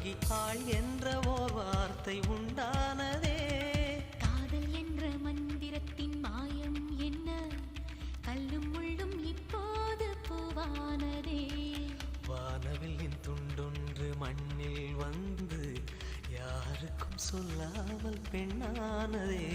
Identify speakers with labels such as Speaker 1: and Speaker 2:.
Speaker 1: பெண்ணாகி ஆள் என்ற ஓர் வார்த்தை உண்டானதே.
Speaker 2: காதல் என்ற மந்திரத்தின் மாயம் என்ன, கல்லும் முள்ளும் இப்போது பூவானதே.
Speaker 1: வானவில்லின் துண்டொன்று மண்ணில் வந்து யாருக்கும் சொல்லாமல் பெண்ணானதே.